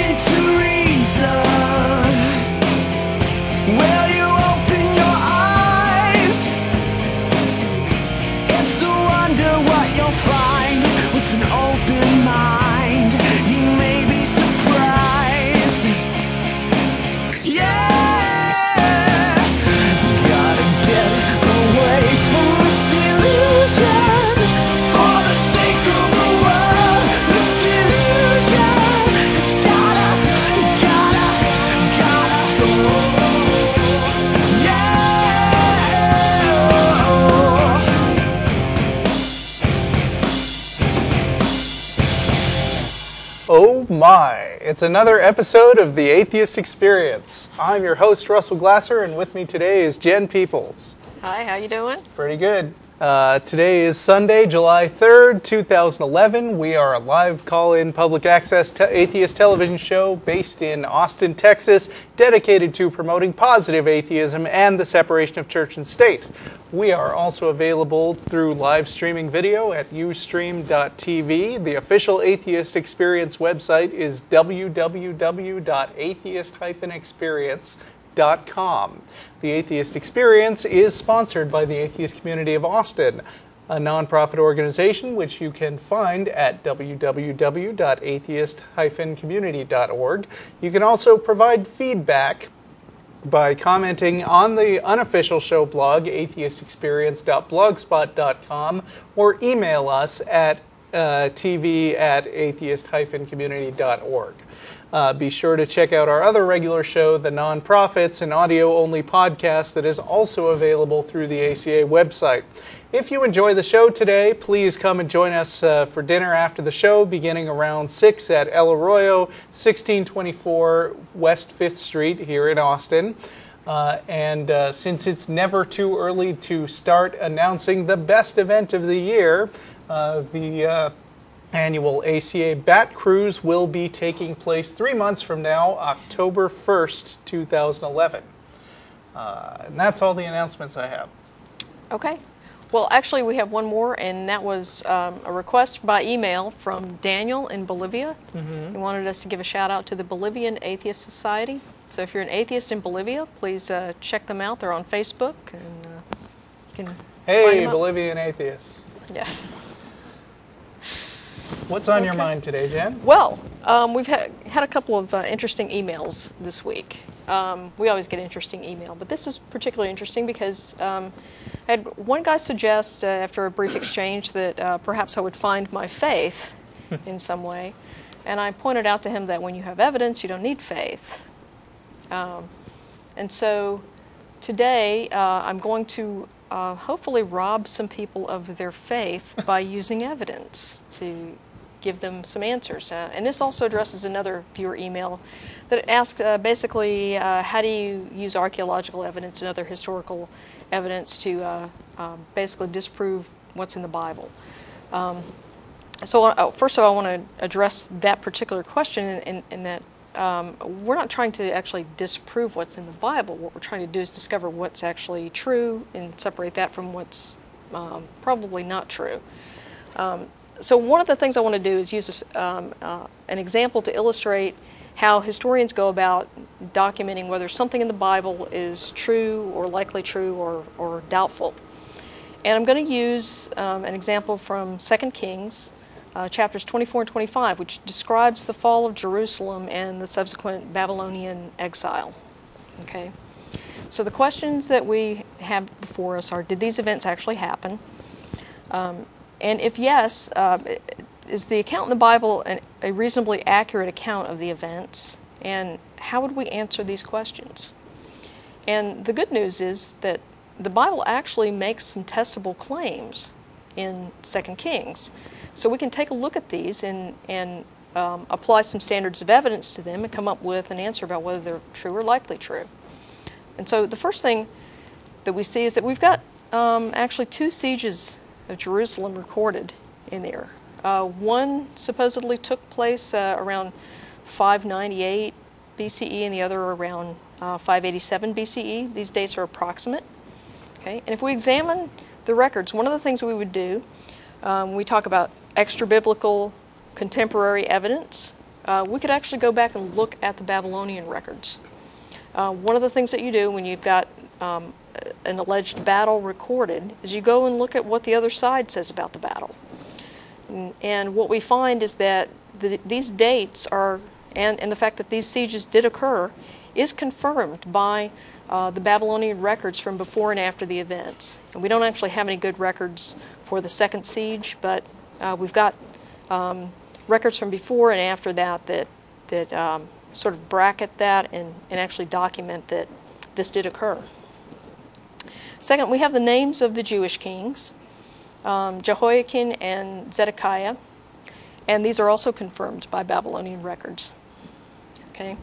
awaken to reason? Will you open your eyes? It's a wonder what you'll find with an open mind. You may be surprised. Yeah, gotta get away from this illusion for the sake of the world. This delusion, it's gotta go. Oh my, it's another episode of the Atheist Experience. I'm your host, Russell Glasser, and with me today is Jen Peoples. Hi, how you doing? Pretty good. Today is Sunday, July 3rd, 2011. We are a live call-in public access atheist television show based in Austin, Texas, dedicated to promoting positive atheism and the separation of church and state. We are also available through live streaming video at ustream.tv. The official Atheist Experience website is www.atheist-experience.com. The Atheist Experience is sponsored by the Atheist Community of Austin, a nonprofit organization which you can find at www.atheist-community.org. You can also provide feedback by commenting on the unofficial show blog, atheistexperience.blogspot.com, or email us at tv@atheist-community.org. Be sure to check out our other regular show, The Nonprofits, an audio-only podcast that is also available through the ACA website. If you enjoy the show today, please come and join us for dinner after the show, beginning around 6 at El Arroyo, 1624 West 5th Street here in Austin. Since it's never too early to start announcing the best event of the year, the annual ACA Bat Cruise will be taking place 3 months from now, October 1st, 2011. And that's all the announcements I have. Okay. Well, actually, we have one more, and that was a request by email from Daniel in Bolivia. He wanted us to give a shout-out to the Bolivian Atheist Society. So if you're an atheist in Bolivia, please check them out. They're on Facebook, and you can find Hey, them up. Bolivian atheists. Yeah. What's on your mind today, Jen? Well, we've had a couple of interesting emails this week. We always get interesting email, but this is particularly interesting because I had one guy suggest, after a brief exchange, that perhaps I would find my faith in some way. And I pointed out to him that when you have evidence, you don't need faith. And so today I'm going to hopefully rob some people of their faith by using evidence to give them some answers. And this also addresses another viewer email that asks basically how do you use archaeological evidence and other historical evidence to basically disprove what's in the Bible. So first of all, I want to address that particular question in that we're not trying to actually disprove what's in the Bible. What we're trying to do is discover what's actually true and separate that from what's probably not true. So one of the things I want to do is use an example to illustrate how historians go about documenting whether something in the Bible is true or likely true or doubtful. And I'm going to use an example from 2 Kings, chapters 24 and 25, which describes the fall of Jerusalem and the subsequent Babylonian exile. Okay, so the questions that we have before us are, did these events actually happen? And if yes, is the account in the Bible a reasonably accurate account of the events? And how would we answer these questions? And the good news is that the Bible actually makes some testable claims in 2 Kings. So we can take a look at these and apply some standards of evidence to them and come up with an answer about whether they're true or likely true. And so the first thing that we see is that we've got actually 2 sieges of Jerusalem recorded in there. One supposedly took place around 598 BCE and the other around 587 BCE. These dates are approximate. Okay? And if we examine the records, one of the things we would do, we talk about extra-biblical contemporary evidence, we could actually go back and look at the Babylonian records. One of the things that you do when you've got an alleged battle recorded is you go and look at what the other side says about the battle. And what we find is that these dates are, and the fact that these sieges did occur, is confirmed by the Babylonian records from before and after the events. And we don't actually have any good records for the second siege, but we've got records from before and after that sort of bracket that and actually document that this did occur. Second, we have the names of the Jewish kings, Jehoiakim and Zedekiah, and these are also confirmed by Babylonian records. Okay,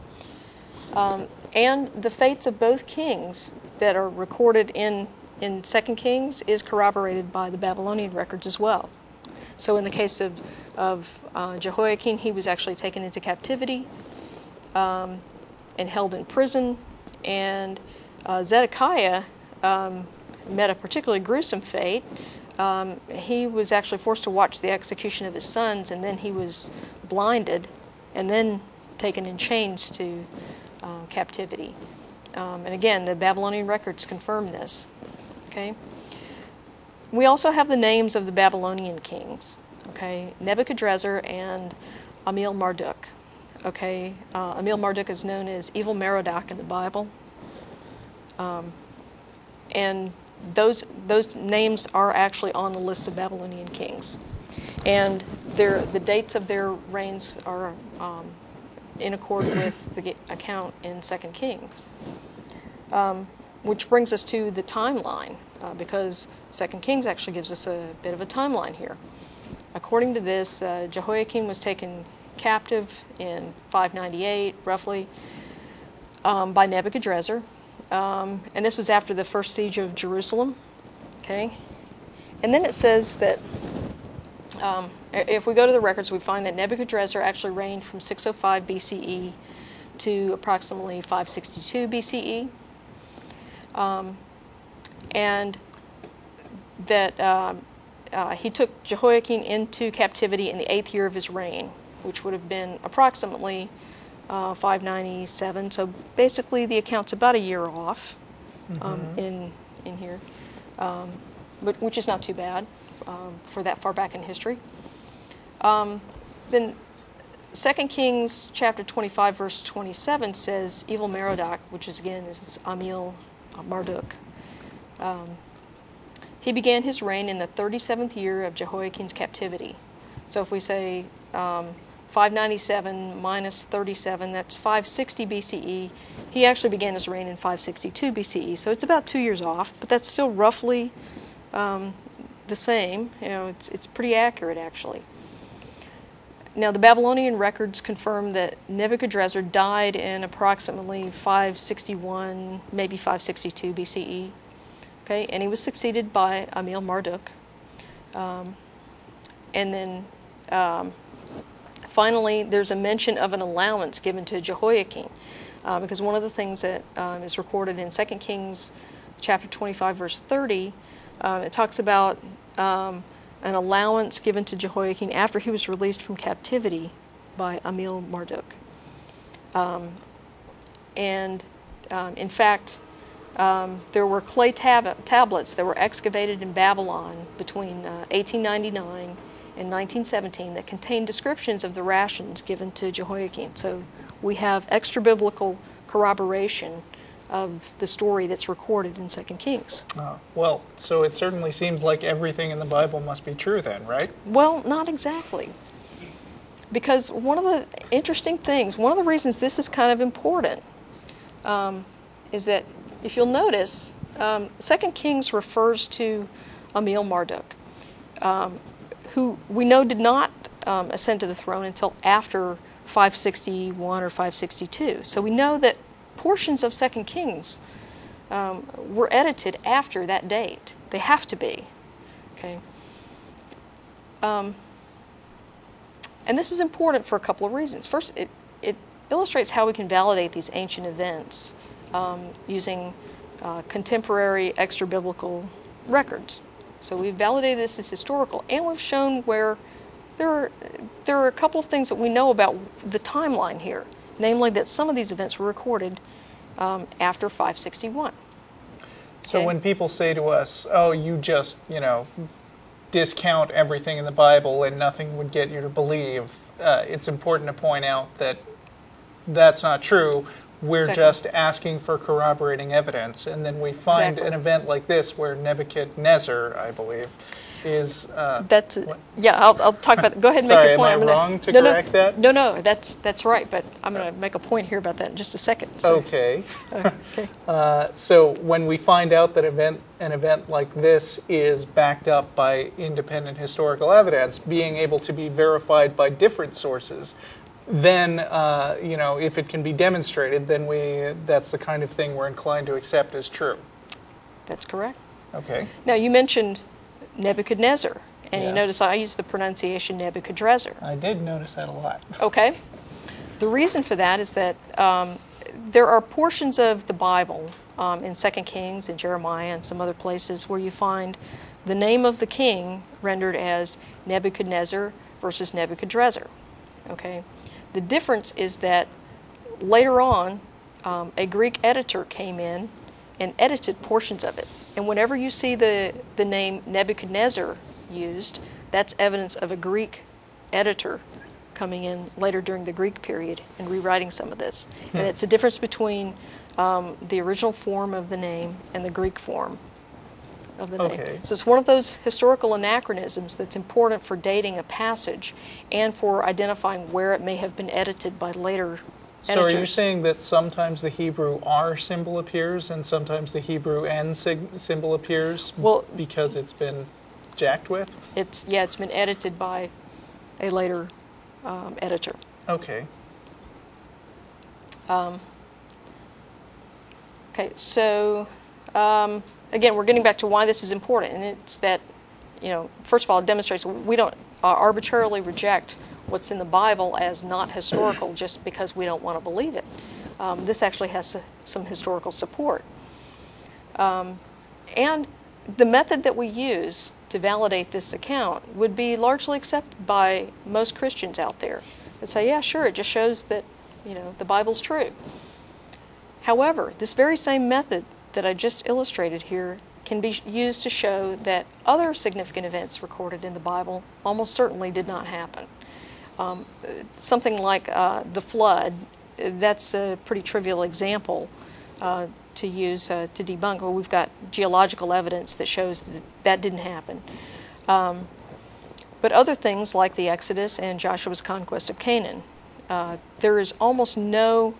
and the fates of both kings that are recorded in 2 Kings is corroborated by the Babylonian records as well. So in the case of Jehoiakim, he was actually taken into captivity and held in prison, and Zedekiah met a particularly gruesome fate. He was actually forced to watch the execution of his sons, and then he was blinded and then taken in chains to captivity. And again, the Babylonian records confirm this. Okay. We also have the names of the Babylonian kings. Okay, Nebuchadnezzar and Amil Marduk. Okay, Amil Marduk is known as Evil Merodach in the Bible, and those names are actually on the list of Babylonian kings, and the dates of their reigns are in accord with the account in 2 Kings, which brings us to the timeline, because 2 Kings actually gives us a bit of a timeline here. According to this, Jehoiakim was taken captive in 598, roughly, by Nebuchadnezzar. And this was after the first siege of Jerusalem. Okay? And then it says that if we go to the records, we find that Nebuchadnezzar actually reigned from 605 BCE to approximately 562 BCE. And that he took Jehoiakim into captivity in the 8th year of his reign, which would have been approximately 597. So basically, the account's about a year off in here, but which is not too bad for that far back in history. Then 2 Kings chapter 25, verse 27 says, "Evil Merodach," which is again is Amil Marduk. He began his reign in the 37th year of Jehoiakim's captivity. So if we say 597 minus 37, that's 560 BCE. He actually began his reign in 562 BCE. So it's about 2 years off, but that's still roughly the same. You know, it's pretty accurate actually. Now the Babylonian records confirm that Nebuchadnezzar died in approximately 561, maybe 562 BCE. Okay, and he was succeeded by Amil Marduk. And then finally, there's a mention of an allowance given to Jehoiakim, because one of the things that is recorded in 2 Kings chapter 25, verse 30, it talks about an allowance given to Jehoiakim after he was released from captivity by Amil Marduk. In fact, there were clay tablets that were excavated in Babylon between 1899 and 1917 that contained descriptions of the rations given to Jehoiakim. So we have extra-biblical corroboration of the story that's recorded in 2 Kings. Well, so it certainly seems like everything in the Bible must be true then, right? Well, not exactly. Because one of the interesting things, one of the reasons this is kind of important, is that if you'll notice, 2 Kings refers to Amil Marduk, who we know did not ascend to the throne until after 561 or 562. So we know that portions of 2 Kings were edited after that date. They have to be. Okay. And this is important for a couple of reasons. First, it illustrates how we can validate these ancient events using contemporary extra-biblical records. So we've validated this as historical, and we've shown where There are a couple of things that we know about the timeline here, namely that some of these events were recorded after 561. So Okay. when people say to us, "Oh, you just, discount everything in the Bible and nothing would get you to believe," it's important to point out that that's not true. We're Exactly. just asking for corroborating evidence, and then we find Exactly. an event like this where Nebuchadnezzar, I believe, is. That's what? yeah. I'll talk about. Go ahead and Sorry, make your am point. I I'm wrong to no, correct that? No, that's right. But I'm going to make a point here about that in just a second. So, Okay. okay. So when we find out that an event like this is backed up by independent historical evidence, being able to be verified by different sources, then if it can be demonstrated, then that's the kind of thing we're inclined to accept as true. That's correct. Okay. Now you mentioned Nebuchadnezzar, and you Yes. notice I use the pronunciation Nebuchadrezzar. I did notice that a lot. Okay. The reason for that is that there are portions of the Bible in 2 Kings and Jeremiah and some other places where you find the name of the king rendered as Nebuchadnezzar versus Nebuchadrezzar. Okay. The difference is that later on, a Greek editor came in and edited portions of it. And whenever you see the name Nebuchadnezzar used, that's evidence of a Greek editor coming in later during the Greek period and rewriting some of this. And it's a difference between the original form of the name and the Greek form of the name. Okay. So it's one of those historical anachronisms that's important for dating a passage and for identifying where it may have been edited by later So editors. are you saying that sometimes the Hebrew R symbol appears and sometimes the Hebrew N symbol appears because it's been jacked with? It's been edited by a later editor. Okay. Okay, so again, we're getting back to why this is important, and it's that, first of all, it demonstrates we don't arbitrarily reject what's in the Bible as not historical just because we don't want to believe it. This actually has some historical support. And the method that we use to validate this account would be largely accepted by most Christians out there. They'd say, yeah, sure, it just shows that, the Bible's true. However, this very same method that I just illustrated here can be used to show that other significant events recorded in the Bible almost certainly did not happen. Something like the flood, that's a pretty trivial example to use to debunk. Well, we've got geological evidence that shows that didn't happen. But other things like the Exodus and Joshua's conquest of Canaan, there is almost no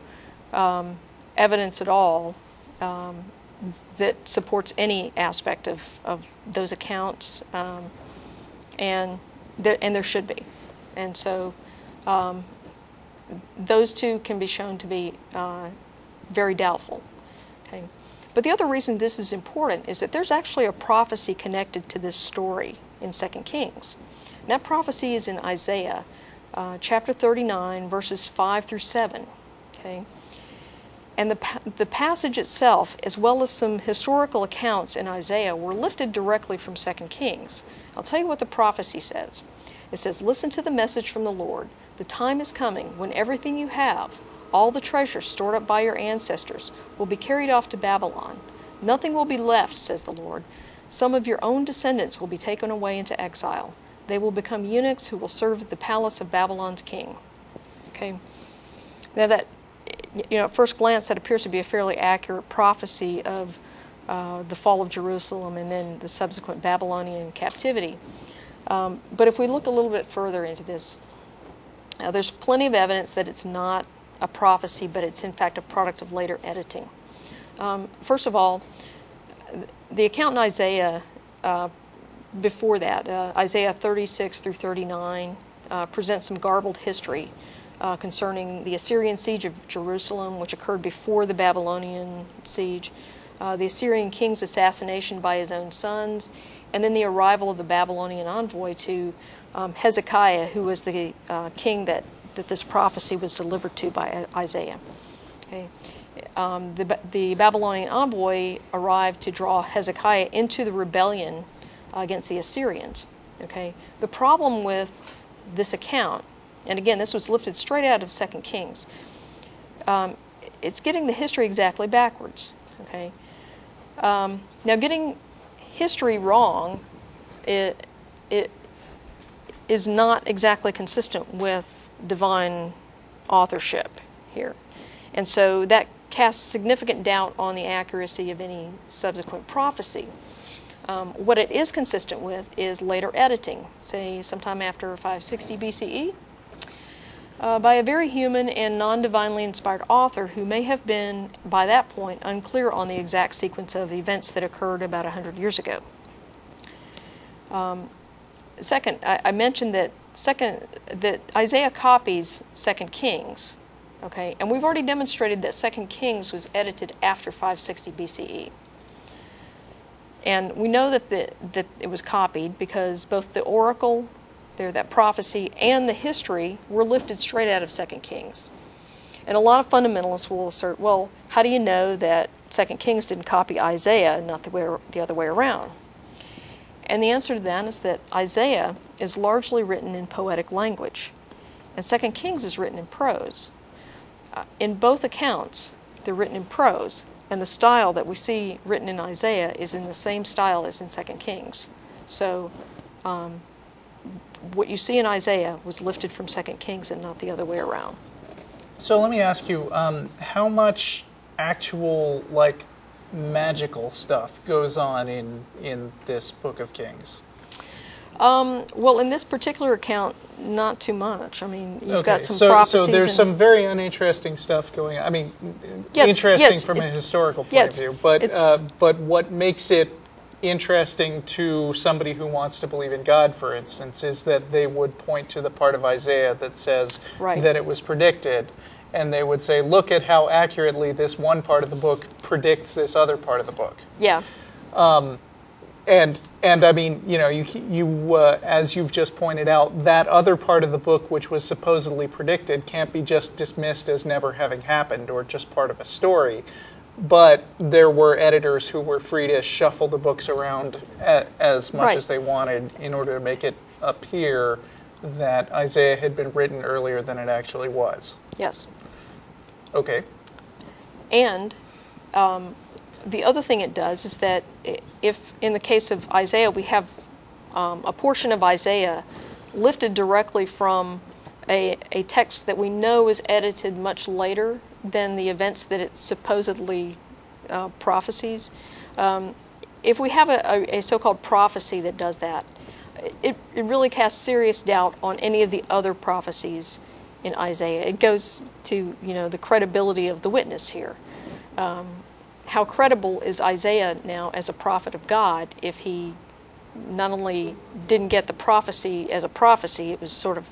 evidence at all that supports any aspect of those accounts, and there should be. And so those two can be shown to be very doubtful. Okay. But the other reason this is important is that there's actually a prophecy connected to this story in 2 Kings. And that prophecy is in Isaiah chapter 39, verses 5 through 7. Okay. And the passage itself, as well as some historical accounts in Isaiah, were lifted directly from 2 Kings. I'll tell you what the prophecy says. It says, "Listen to the message from the Lord. The time is coming when everything you have, all the treasures stored up by your ancestors, will be carried off to Babylon. Nothing will be left, says the Lord. Some of your own descendants will be taken away into exile. They will become eunuchs who will serve at the palace of Babylon's king." Okay. Now that, at first glance, that appears to be a fairly accurate prophecy of the fall of Jerusalem and then the subsequent Babylonian captivity. But if we look a little bit further into this, there's plenty of evidence that it's not a prophecy, but it's in fact a product of later editing. First of all, the account in Isaiah before that, Isaiah 36 through 39, presents some garbled history concerning the Assyrian siege of Jerusalem, which occurred before the Babylonian siege, the Assyrian king's assassination by his own sons, and then the arrival of the Babylonian envoy to Hezekiah, who was the king that this prophecy was delivered to by Isaiah. Okay. The Babylonian envoy arrived to draw Hezekiah into the rebellion against the Assyrians. Okay. The problem with this account, and again, this was lifted straight out of 2 Kings, it's getting the history exactly backwards. Okay. Now, getting history wrong, it is not exactly consistent with divine authorship here, and so that casts significant doubt on the accuracy of any subsequent prophecy. What it is consistent with is later editing, say sometime after 560 BCE, by a very human and non-divinely inspired author who may have been, by that point, unclear on the exact sequence of events that occurred about 100 years ago. Second, I mentioned that Isaiah copies 2 Kings, okay, and we've already demonstrated that 2 Kings was edited after 560 BCE. And we know that it was copied because both the oracle, that prophecy, and the history were lifted straight out of 2 Kings. And a lot of fundamentalists will assert, well, how do you know that 2 Kings didn't copy Isaiah, not the other way around? And the answer to that is that Isaiah is largely written in poetic language, and 2 Kings is written in prose. In both accounts, they're written in prose, and the style that we see written in Isaiah is in the same style as in 2 Kings. So what you see in Isaiah was lifted from 2 Kings and not the other way around. So let me ask you, how much actual, like, magical stuff goes on in this Book of Kings? Well, in this particular account, not too much. I mean, you've got some prophecies. So there's some very uninteresting stuff going on. I mean, interesting from a historical point of view. But what makes it interesting to somebody who wants to believe in God, for instance, is that they would point to the part of Isaiah that says that it was predicted, and they would say, look at how accurately this one part of the book predicts this other part of the book. Yeah. And I mean, you know, you as you've just pointed out, that other part of the book which was supposedly predicted can't be just dismissed as never having happened or just part of a story. But there were editors who were free to shuffle the books around as much as they wanted in order to make it appear that Isaiah had been written earlier than it actually was. Yes. Okay. And the other thing it does is that if, in the case of Isaiah, we have a portion of Isaiah lifted directly from a text that we know is edited much later than the events that it supposedly prophesies. If we have a so-called prophecy that does that, it really casts serious doubt on any of the other prophecies in Isaiah. It goes to, you know, the credibility of the witness here. How credible is Isaiah now as a prophet of God if he not only didn't get the prophecy as a prophecy, it was sort of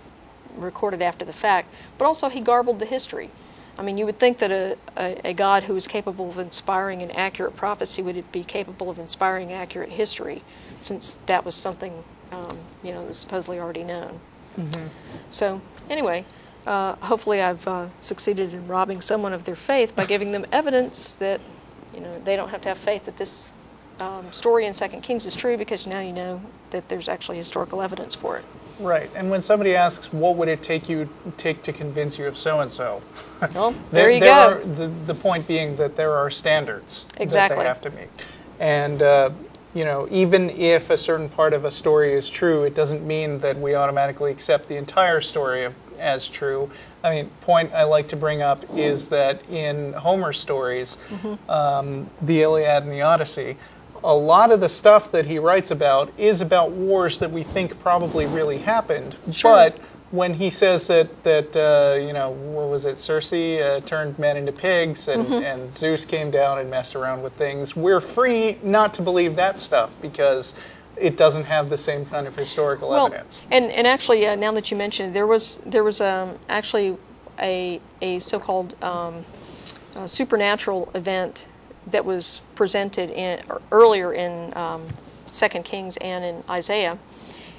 recorded after the fact, but also he garbled the history. I mean, you would think that a God who is capable of inspiring an accurate prophecy would be capable of inspiring accurate history, since that was something, you know, that was supposedly already known. Mm-hmm. So, anyway, hopefully I've succeeded in robbing someone of their faith by giving them evidence that, you know, they don't have to have faith that this story in 2 Kings is true, because now you know that there's actually historical evidence for it. Right, and when somebody asks, what would it take to convince you of so-and-so? Well, there you go. The point being that there are standards that they have to meet. And, you know, even if a certain part of a story is true, it doesn't mean that we automatically accept the entire story as true. I mean, point I like to bring up is that in Homer's stories, the Iliad and the Odyssey, a lot of the stuff that he writes about is about wars that we think probably really happened. Sure. But when he says that you know, what was it, Circe turned men into pigs and Zeus came down and messed around with things, we're free not to believe that stuff because it doesn't have the same kind of historical evidence. And actually, now that you mention it, there was actually a so-called supernatural event that was presented earlier in 2 Kings and in Isaiah,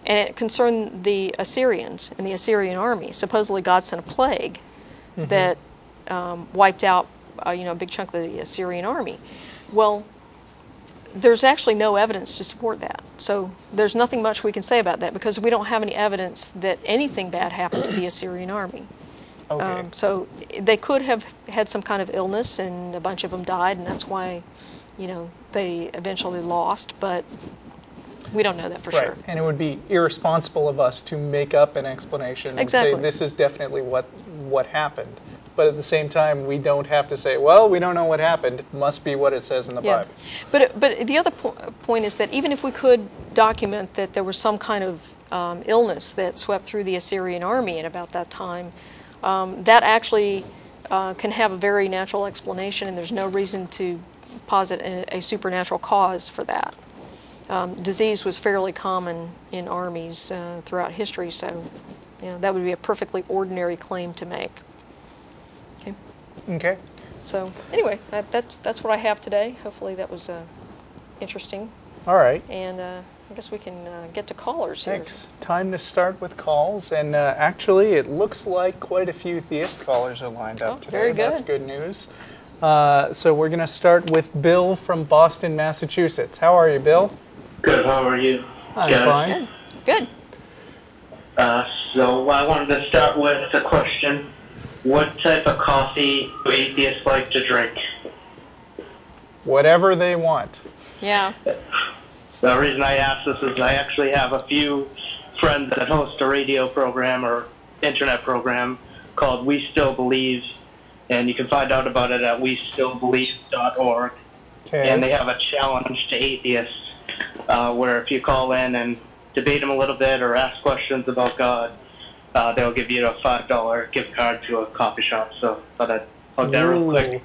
and it concerned the Assyrians and the Assyrian army. Supposedly God sent a plague that wiped out you know, a big chunk of the Assyrian army. Well, there's actually no evidence to support that. So there's nothing much we can say about that because we don't have any evidence that anything bad happened to the Assyrian army. Okay. So they could have had some kind of illness and a bunch of them died, and that's why, they eventually lost, but we don't know that for sure. And it would be irresponsible of us to make up an explanation and say this is definitely what happened. But at the same time, we don't have to say, well, we don't know what happened. It must be what it says in the Bible. But the other point is that even if we could document that there was some kind of illness that swept through the Assyrian army at about that time, that actually can have a very natural explanation, and there's no reason to posit a supernatural cause for that. Disease was fairly common in armies throughout history, so that would be a perfectly ordinary claim to make. Okay. So anyway, that's what I have today. Hopefully that was interesting. All right. And I guess we can get to callers here. Thanks. Time to start with calls. And actually, it looks like quite a few theist callers are lined up today. Very good. That's good news. So we're going to start with Bill from Boston, Massachusetts. How are you, Bill? Good. How are you? I'm fine. Good. So I wanted to start with a question. What type of coffee do atheists like to drink? Whatever they want. Yeah. The reason I ask this is I actually have a few friends that host a radio program or internet program called We Still Believe, and you can find out about it at westillbelieve.org. Okay. And they have a challenge to atheists where if you call in and debate them a little bit or ask questions about God, they'll give you a $5 gift card to a coffee shop. So I thought I'd plug that real quick.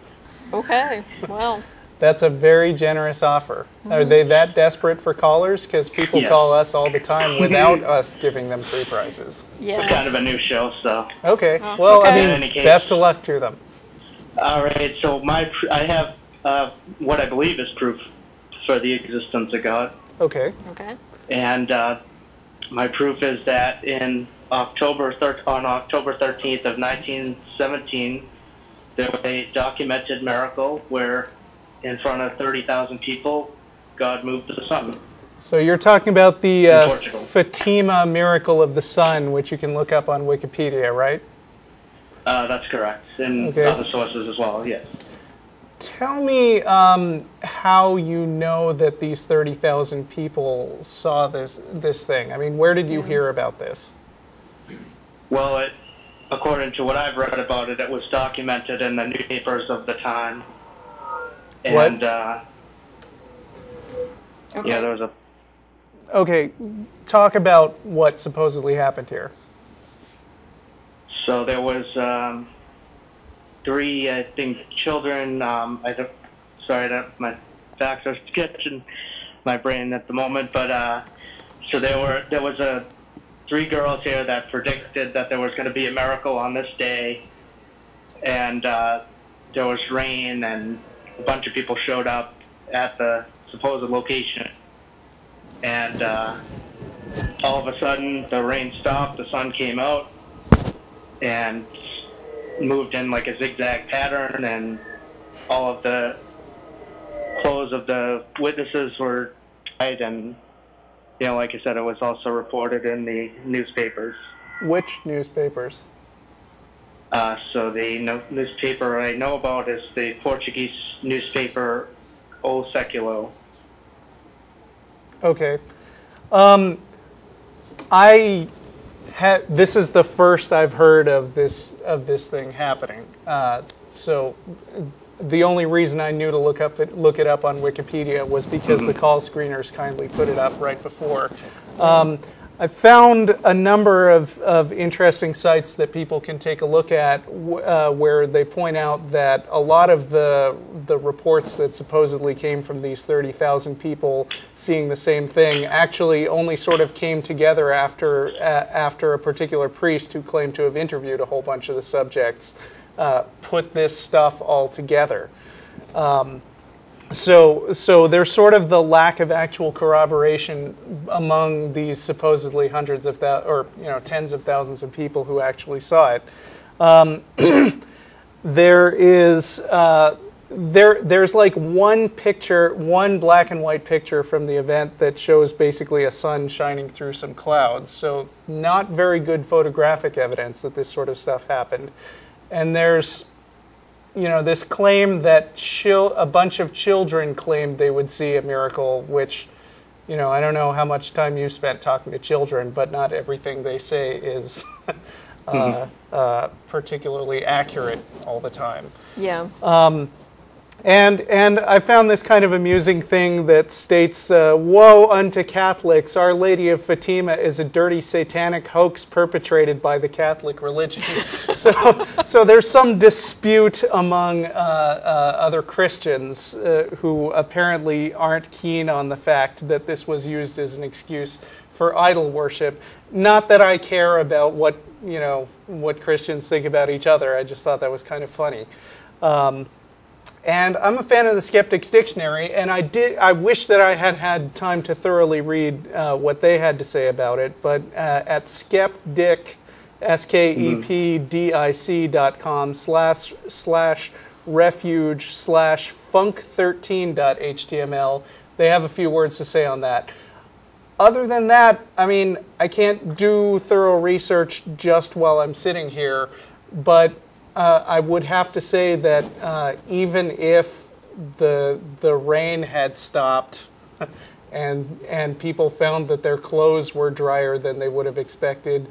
Okay. Well. That's a very generous offer. Mm-hmm. Are they that desperate for callers? Because people call us all the time without us giving them free prizes. Yeah. It's kind of a new show, so. Okay. Well, okay. I mean, best of luck to them. All right. So I have what I believe is proof for the existence of God. Okay. Okay. And my proof is that on October 13th of 1917, there was a documented miracle where, in front of 30,000 people, God moved the sun. So you're talking about the Portugal. Fatima miracle of the sun, which you can look up on Wikipedia, right? That's correct, and other sources as well. Yes. Tell me how you know that these 30,000 people saw this thing. I mean, where did you hear about this? Well, according to what I've read about it, it was documented in the newspapers of the time. And, yeah, there was a... Okay, talk about what supposedly happened here. So there was 3, I think, children. My facts are sketching my brain at the moment, but so there was 3 girls here that predicted that there was going to be a miracle on this day, and there was rain, and a bunch of people showed up at the supposed location, and all of a sudden the rain stopped, the sun came out, and moved in like a zigzag pattern, and all of the clothes of the witnesses were tied, and like I said, it was also reported in the newspapers. Which newspapers? So the newspaper I know about is the Portuguese newspaper O Século. Okay. This is the first I've heard of this thing happening. So the only reason I knew to look it up on Wikipedia was because the call screeners kindly put it up right before. I found a number of interesting sites that people can take a look at where they point out that a lot of the reports that supposedly came from these 30,000 people seeing the same thing actually only sort of came together after a particular priest who claimed to have interviewed a whole bunch of the subjects put this stuff all together. So there's sort of the lack of actual corroboration among these supposedly hundreds of tens of thousands of people who actually saw it. There is there's like one picture, one black and white picture from the event that shows basically a sun shining through some clouds. So not very good photographic evidence that this sort of stuff happened. And there's, you know, this claim that a bunch of children claimed they would see a miracle, which, you know, I don't know how much time you spent talking to children, but not everything they say is particularly accurate all the time. Yeah. And I found this kind of amusing thing that states, woe unto Catholics, Our Lady of Fatima is a dirty satanic hoax perpetrated by the Catholic religion. So there's some dispute among other Christians who apparently aren't keen on the fact that this was used as an excuse for idol worship. Not that I care about what, you know, what Christians think about each other. I just thought that was kind of funny. And I'm a fan of the Skeptics Dictionary, and I wish that I had had time to thoroughly read what they had to say about it, but at skepdic, skepdic.com/refuge/funk13.html, they have a few words to say on that. Other than that, I mean, I can't do thorough research just while I'm sitting here, but I would have to say that even if the rain had stopped and people found that their clothes were drier than they would have expected,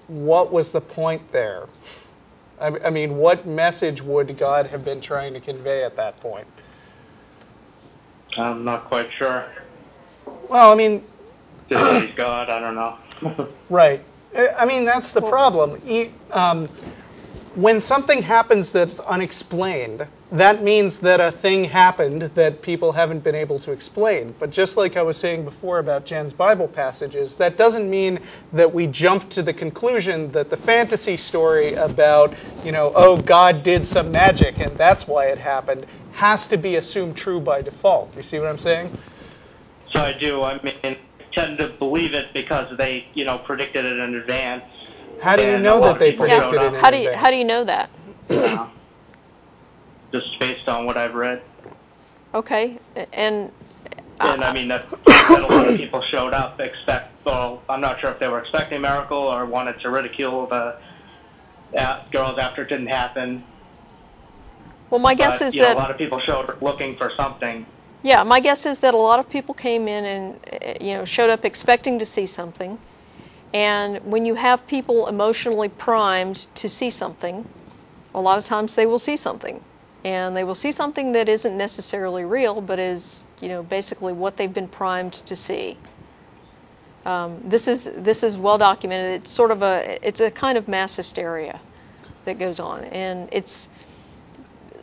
what was the point there? I mean, what message would God have been trying to convey at that point? I'm not quite sure. Well, I mean... Just that he's God, I don't know. Right. I mean, that's the problem. When something happens that's unexplained, that means that a thing happened that people haven't been able to explain. But just like I was saying before about Jen's Bible passages, that doesn't mean that we jump to the conclusion that the fantasy story about, you know, oh, God did some magic and that's why it happened, has to be assumed true by default. You see what I'm saying? So I do. I mean, I tend to believe it because they, you know, predicted it in advance. How do you know that they predicted it in advance? How do you know that? Just based on what I've read. Okay, and I mean that a lot of people showed up well, I'm not sure if they were expecting a miracle or wanted to ridicule the girls after it didn't happen. Well, my guess is you know, that a lot of people showed up looking for something. Yeah, my guess is that a lot of people came in and, you know, showed up expecting to see something. And when you have people emotionally primed to see something, a lot of times they will see something. And they will see something that isn't necessarily real, but is, you know, basically what they've been primed to see. This is well documented. It's sort of it's a kind of mass hysteria that goes on. And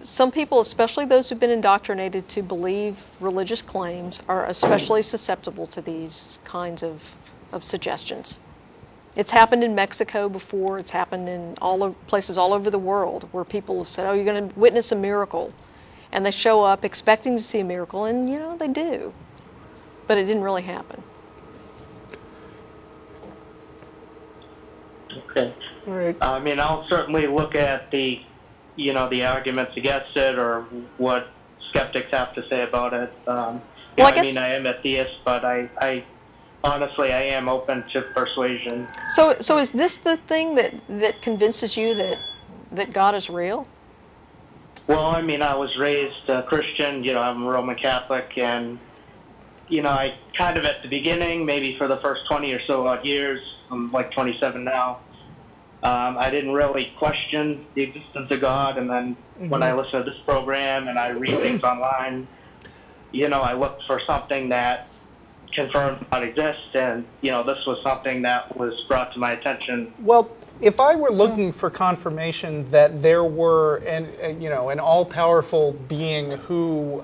some people, especially those who've been indoctrinated to believe religious claims, are especially susceptible to these kinds of suggestions. It's happened in Mexico before. It's happened in places all over the world where people have said, oh, you're going to witness a miracle. And they show up expecting to see a miracle, and, you know, they do. But it didn't really happen. Okay. All right. I mean, I'll certainly look at the arguments against it or what skeptics have to say about it. I mean, I am atheist, but I honestly, I am open to persuasion. So is this the thing that convinces you that God is real? Well, I mean, I was raised Christian. You know, I'm a Roman Catholic, and you know, I kind of at the beginning, maybe for the first 20 or so odd years, I'm like 27 now. I didn't really question the existence of God, and then when I listen to this program and I read things online, you know, I looked for something that confirmed God exists, and you know, this was something that was brought to my attention. Well, if I were looking for confirmation that there were an all-powerful being who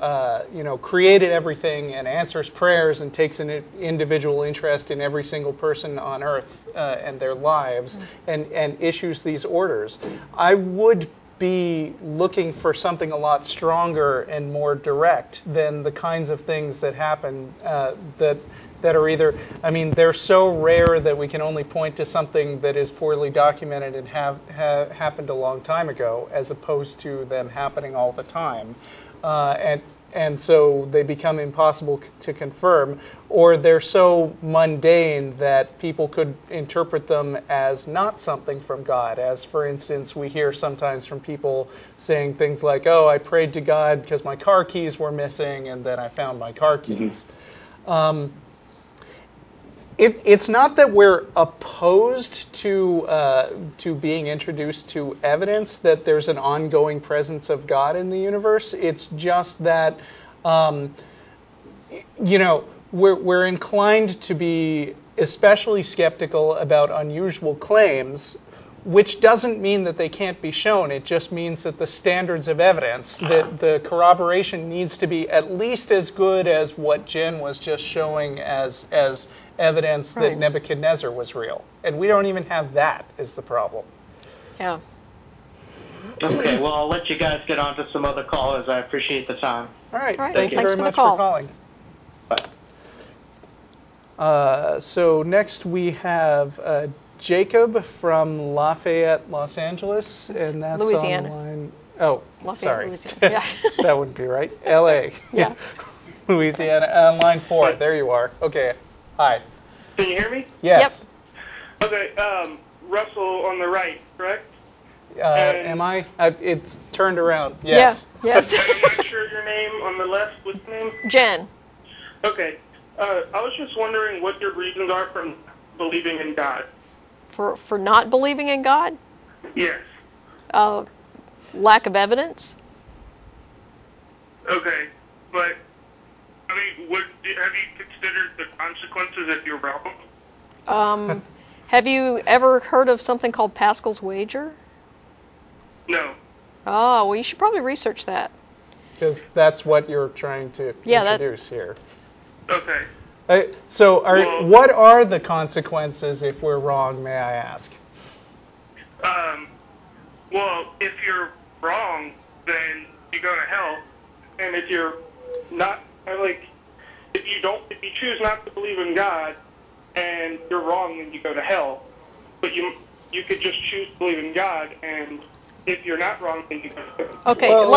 created everything and answers prayers and takes an individual interest in every single person on earth and their lives and issues these orders, I would be looking for something a lot stronger and more direct than the kinds of things that happen that that are either, I mean, they're so rare that we can only point to something that is poorly documented and have happened a long time ago, as opposed to them happening all the time. And so they become impossible to confirm, or they're so mundane that people could interpret them as not something from God. As, for instance, we hear sometimes from people saying things like, oh, I prayed to God because my car keys were missing, and then I found my car keys. It's not that we're opposed to being introduced to evidence that there's an ongoing presence of God in the universe. It's just that, you know, we're inclined to be especially skeptical about unusual claims, which doesn't mean that they can't be shown. It just means that the standards of evidence, that the corroboration needs to be at least as good as what Jen was just showing as evidence that Nebuchadnezzar was real. And we don't even have that is the problem. Yeah. Okay, well, I'll let you guys get on to some other callers. I appreciate the time. All right. All right. Thank you Thanks very for the much call. for calling. Bye. So next we have Jacob from Lafayette, Los Angeles, and that's Louisiana. online. Oh, Lafayette, sorry. Louisiana. Yeah. That wouldn't be right. L.A. Yeah. Louisiana, on line 4. There you are. Okay. Hi. Can you hear me? Yes. Okay, Russell on the right, correct? Am I? It's turned around. Yes. Yeah. Yes. I'm not sure your name on the left. What's your name? Jen. Okay. I was just wondering what your reasons are for believing in God. For not believing in God? Yes. Lack of evidence? Okay, but I mean, have you considered the consequences if you're wrong? Have you ever heard of something called Pascal's wager? No. Oh, well, you should probably research that. Because that's what you're trying to introduce here. Okay. So, Well, what are the consequences if we're wrong, may I ask? Well, if you're wrong, then you go to hell, and if you're not, if you choose not to believe in God, and you're wrong, then you go to hell. But you could just choose to believe in God, and if you're not wrong, then you go to heaven. Okay, Well,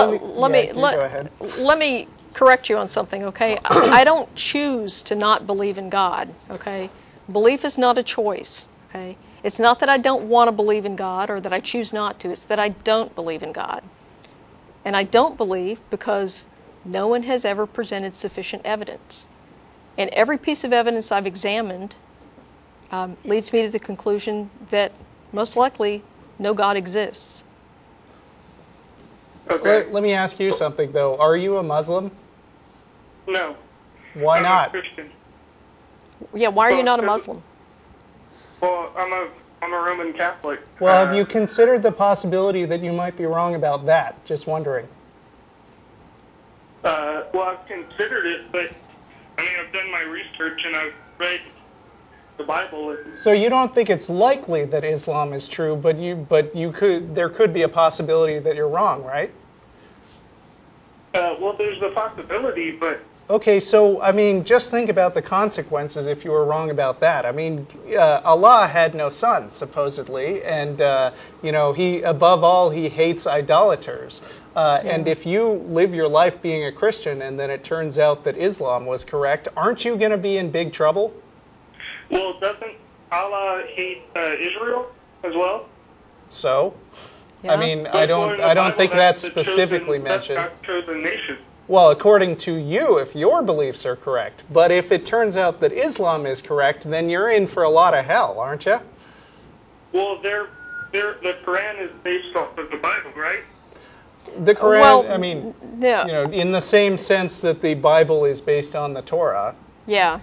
let me correct you on something, okay? I don't choose to not believe in God, okay? Belief is not a choice, okay? It's not that I don't want to believe in God or that I choose not to. It's that I don't believe in God. And I don't believe because no one has ever presented sufficient evidence. And every piece of evidence I've examined leads me to the conclusion that most likely no God exists. Okay. Let me ask you something, though. Are you a Muslim? No. Why I'm not? a Christian. Yeah, why are you not a Muslim? Well, I'm a Roman Catholic. Well, have you considered the possibility that you might be wrong about that? Just wondering. Well, I've considered it, but I mean, I've done my research and I've read the Bible. So you don't think it's likely that Islam is true, but there could be a possibility that you're wrong, right? Well, there's the possibility, but Okay, so, I mean, just think about the consequences if you were wrong about that. I mean, Allah had no son, supposedly, and, you know, above all, he hates idolaters. And if you live your life being a Christian and then it turns out that Islam was correct, aren't you going to be in big trouble? well, doesn't Allah hate Israel as well? So? Yeah. I mean, But I in the don't Bible, think that's the specifically chosen, mentioned. That's God's chosen nation. Well, according to you, if your beliefs are correct. But if it turns out that Islam is correct, then you're in for a lot of hell, aren't you? Well, the Quran is based off of the Bible, right? The Quran, Well, I mean, yeah. you know, in the same sense that the Bible is based on the Torah. Yeah.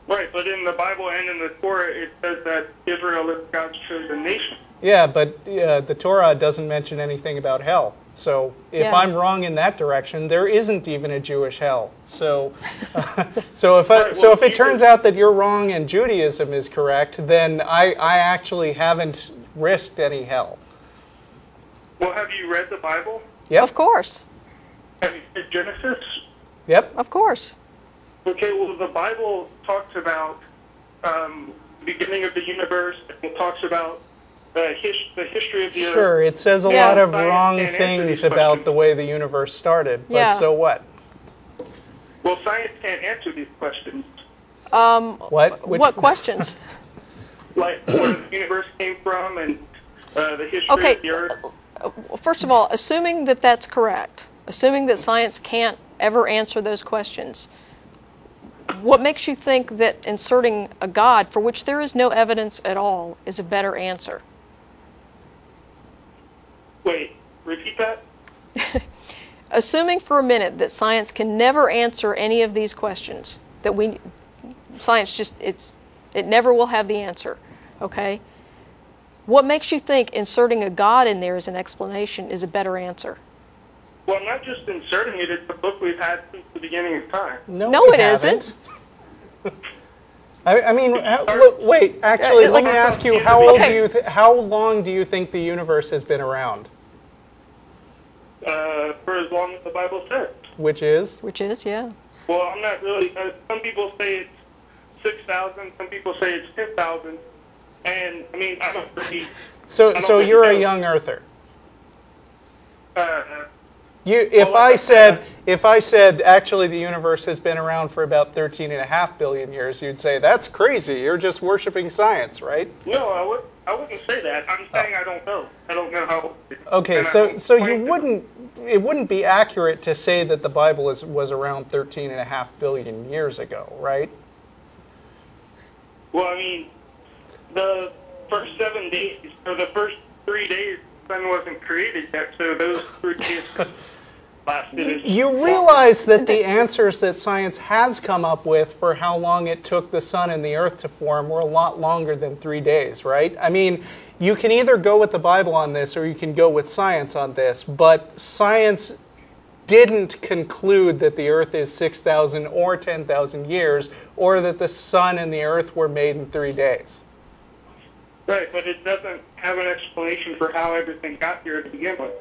Right, but in the Bible and in the Torah, it says that Israel is God's chosen nation. Yeah, but the Torah doesn't mention anything about hell. So if Yeah. I'm wrong in that direction, there isn't even a Jewish hell. So, so if it turns out that you're wrong and Judaism is correct, then I actually haven't risked any hell. Well, have you read the Bible? Yep. Of course. Have you read Genesis? Yep. Of course. Okay, well, the Bible talks about beginning of the universe. It talks about the history of the Earth. Sure, it says a Yeah. lot of Science wrong can't answer things these about questions. the way the universe started, but Yeah. so what? Well, science can't answer these questions. What? What questions? Like where the universe came from and the history Okay, of the Earth. first of all, assuming that that's correct, assuming that science can't ever answer those questions, what makes you think that inserting a God, for which there is no evidence at all, is a better answer? Wait, repeat that? Assuming for a minute that science can never answer any of these questions, that science just, it never will have the answer, okay? What makes you think inserting a God in there as an explanation is a better answer? Well, I'm not just inserting it. It's a book we've had since the beginning of time. No, we it haven't. isn't. I mean, look, wait. Actually, let me ask you: how old Okay. do you? How long do you think the universe has been around? For as long as the Bible says. Which is? Which is, yeah. Well, I'm not really. Some people say it's 6,000. Some people say it's 10,000. And I mean, I'm a pretty. So, I don't so really you're a know. young earther. Uh, If Well, I said actually the universe has been around for about 13.5 billion years, you'd say that's crazy. You're just worshiping science, right? no, I wouldn't say that. I'm saying I don't know. I don't know how. Okay, and I so don't so claim you to. wouldn't. It wouldn't be accurate to say that the Bible was around 13.5 billion years ago, right? Well, I mean, the first 7 days, or the first 3 days, the sun wasn't created yet, so those 3 days lasted. You realize that the answers that science has come up with for how long it took the sun and the earth to form were a lot longer than 3 days, right? I mean, you can either go with the Bible on this or you can go with science on this, but science didn't conclude that the earth is 6,000 or 10,000 years, or that the sun and the earth were made in 3 days. Right, but it doesn't have an explanation for how everything got here to begin with.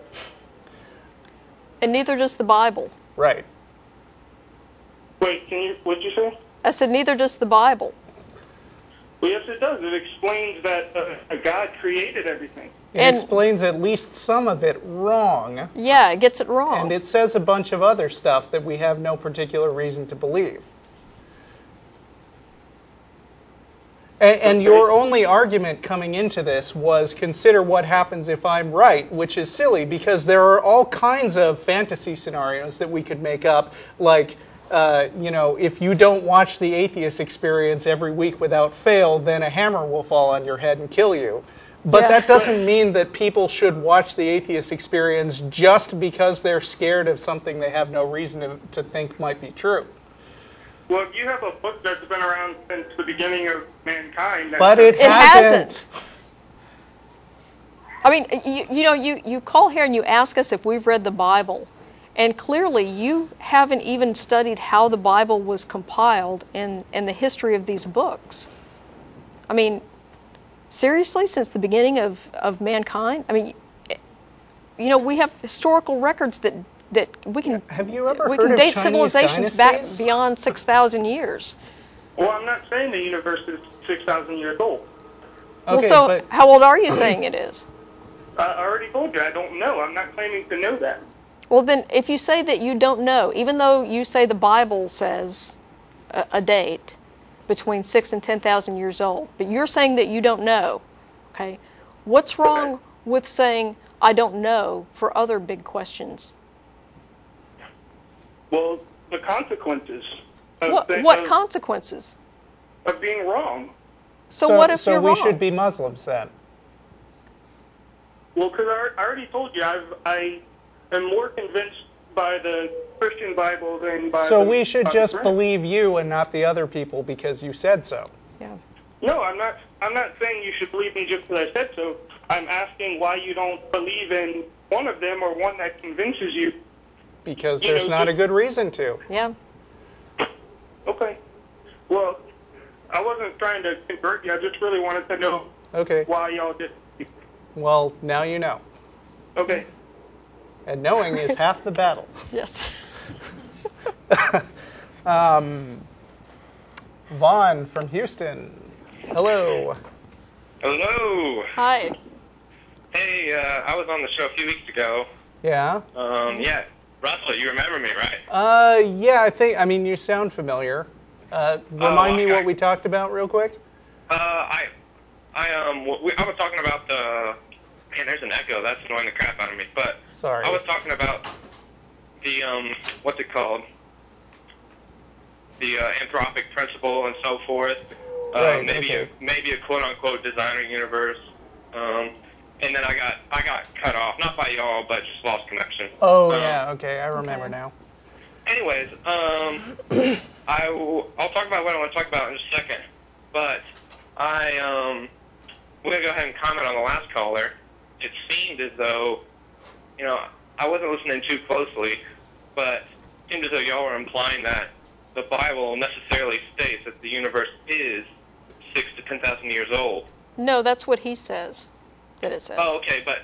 And neither does the Bible. Right. Wait, what'd you say? I said neither does the Bible. Well, yes, it does. It explains that a God created everything. It And- explains at least some of it wrong, Yeah, it gets it wrong. and it says a bunch of other stuff that we have no particular reason to believe. And your only argument coming into this was consider what happens if I'm right, which is silly because there are all kinds of fantasy scenarios that we could make up, like, if you don't watch the Atheist Experience every week without fail, then a hammer will fall on your head and kill you. But Yeah. that doesn't mean that people should watch the Atheist Experience just because they're scared of something they have no reason to think might be true. Well, if you have a book that's been around since the beginning of mankind... But it hasn't. I mean, you call here and you ask us if we've read the Bible, and clearly you haven't even studied how the Bible was compiled and the history of these books. I mean, seriously, since the beginning of mankind? I mean, we have historical records that we can Have you ever we heard can of date Chinese civilizations dynasties? back beyond 6,000 years. Well, I'm not saying the universe is 6,000 years old. Well, Okay, so but how old are you saying it is? I already told you, I don't know. I'm not claiming to know that. Well, then, if you say that you don't know, even though you say the Bible says a date between 6 and 10,000 years old, but you're saying that you don't know, okay? What's wrong with saying I don't know for other big questions? Well, the consequences What consequences? of being wrong. So what if you're we wrong? should be Muslims then? Well, because I already told you, I am more convinced by the Christian Bible than by So the we should by the just Quran. believe you and not the other people because you said so. Yeah. No, I'm not saying you should believe me just because I said so. I'm asking why you don't believe in one of them or one that convinces you. Because You there's know, not a just- good reason to. Yeah. Okay. Well, I wasn't trying to convert you. I just really wanted to know Okay. why y'all did. Well, now you know. Okay. And knowing is half the battle. Yes. Vaughn from Houston. Hello. Hello. Hi. Hey, I was on the show a few weeks ago. Yeah? Yeah. Russell, you remember me, right? Yeah, I mean, you sound familiar. Remind me what we talked about real quick. I was talking about man, there's an echo. That's annoying the crap out of me. But Sorry. I was talking about the, what's it called? The anthropic principle and so forth. Right, maybe okay. maybe a quote-unquote designer universe. And then I got cut off, not by y'all, but just lost connection. Oh, yeah, okay, I remember now. Anyways, I'll talk about what I want to talk about in a second. But we're going to go ahead and comment on the last caller. It seemed as though, I wasn't listening too closely, but it seemed as though y'all were implying that the Bible necessarily states that the universe is 6,000 to 10,000 years old. No, that's what he says. That it says. Oh, okay, but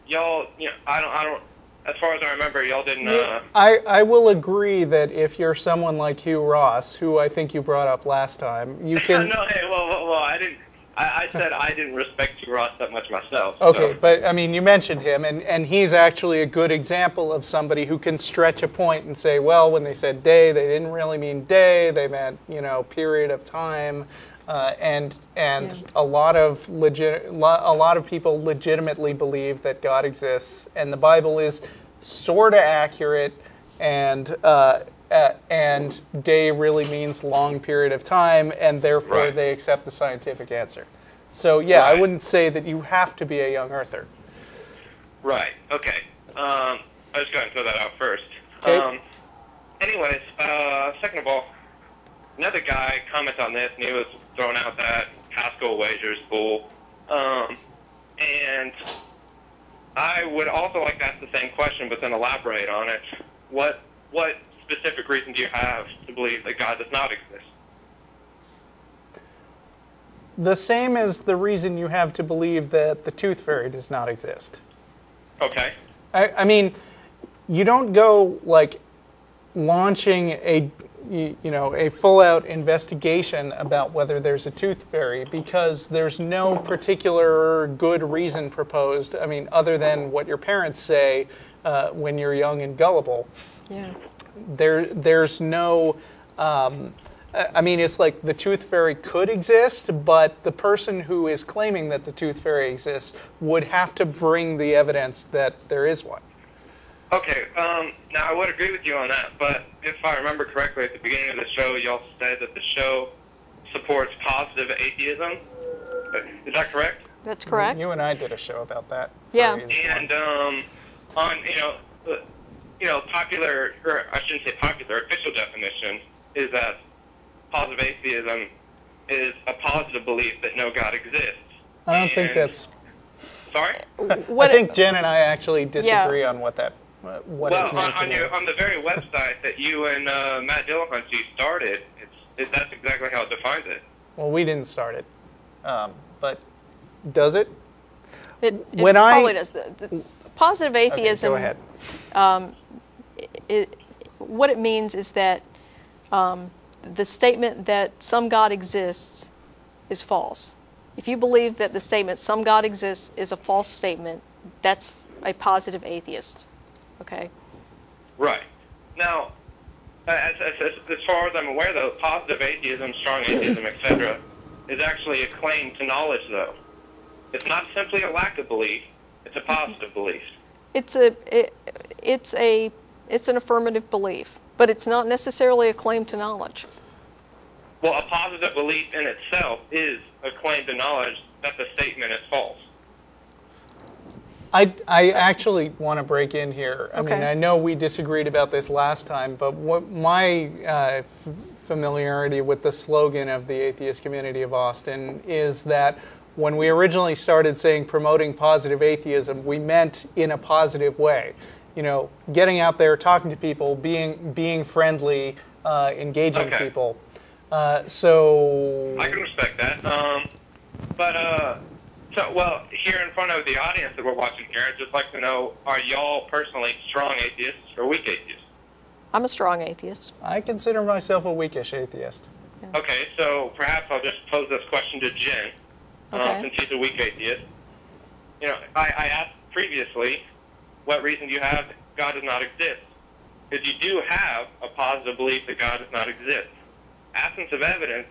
y'all, I don't. As far as I remember, y'all didn't. I will agree that if you're someone like Hugh Ross, who I think you brought up last time, you can. No, hey, well, I didn't. I said I didn't respect Hugh Ross that much myself. Okay, so. but I mean, you mentioned him, and he's actually a good example of somebody who can stretch a point and say, well, when they said day, they didn't really mean day; they meant period of time. And a lot of people legitimately believe that God exists, and the Bible is sort of accurate, and day really means long period of time, and therefore Right. they accept the scientific answer. So yeah, Right. I wouldn't say that you have to be a young earther. Right. Okay. I just got to throw that out first. Okay. Anyways, second of all, another guy commented on this, and he was throwing out that Pascal wagers bull. And I would also like to ask the same question, but then elaborate on it. What specific reason do you have to believe that God does not exist? The same as the reason you have to believe that the tooth fairy does not exist. Okay. I mean, you don't go like launching a full-out investigation about whether there's a tooth fairy because there's no particular good reason proposed. I mean, other than what your parents say when you're young and gullible. Yeah. There's no. I mean, it's like the tooth fairy could exist, but the person who is claiming that the tooth fairy exists would have to bring the evidence that there is one. Okay, now I would agree with you on that, but if I remember correctly, at the beginning of the show, y'all said that the show supports positive atheism. Is that correct? That's correct. You and I did a show about that. Yeah. And on popular, or I shouldn't say popular, official definition is that positive atheism is a positive belief that no God exists. I don't think that's. Sorry? I think Jen and I actually disagree on what it's meant to mean. On the very website that you and Matt Dillahunty started, that's exactly how it defines it. Well, we didn't start it, but does it? It When probably does. The positive atheism. Okay, go ahead. What it means is that the statement that some God exists is false. If you believe that the statement "some God exists" is a false statement, that's a positive atheist. Okay. Right. Now, as far as I'm aware, though, positive atheism, strong atheism, etc., is actually a claim to knowledge, though. It's not simply a lack of belief; it's a positive belief. It's an affirmative belief, but it's not necessarily a claim to knowledge. Well, a positive belief in itself is a claim to knowledge that the statement is false. I actually want to break in here. I Okay. mean, I know we disagreed about this last time, but what my familiarity with the slogan of the atheist community of Austin is that when we originally started saying promoting positive atheism, we meant in a positive way. Getting out there, talking to people, being friendly, engaging people. So I can respect that. Here in front of the audience that we're watching here, I'd just like to know, are y'all personally strong atheists or weak atheists? I'm a strong atheist. I consider myself a weakish atheist. Okay, so perhaps I'll just pose this question to Jen, since he's a weak atheist. You know, I asked previously, what reason do you have that God does not exist? Because you do have a positive belief that God does not exist. Absence of evidence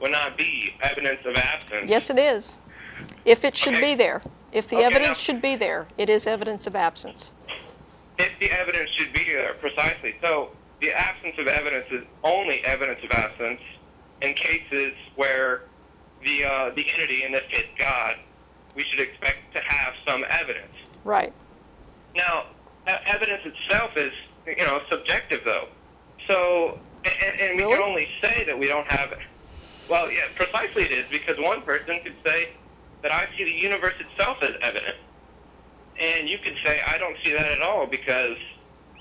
would not be evidence of absence. Yes, it is. If it should be there. If the evidence should be there, it is evidence of absence. If the evidence should be there, precisely. So the absence of evidence is only evidence of absence in cases where the entity, in this case God, we should expect to have some evidence. Right. Now, evidence itself is, subjective, though. So, and we can only say that we don't have it. Well, yeah, precisely it is, because one person could say that I see the universe itself as evident. And you could say, I don't see that at all, because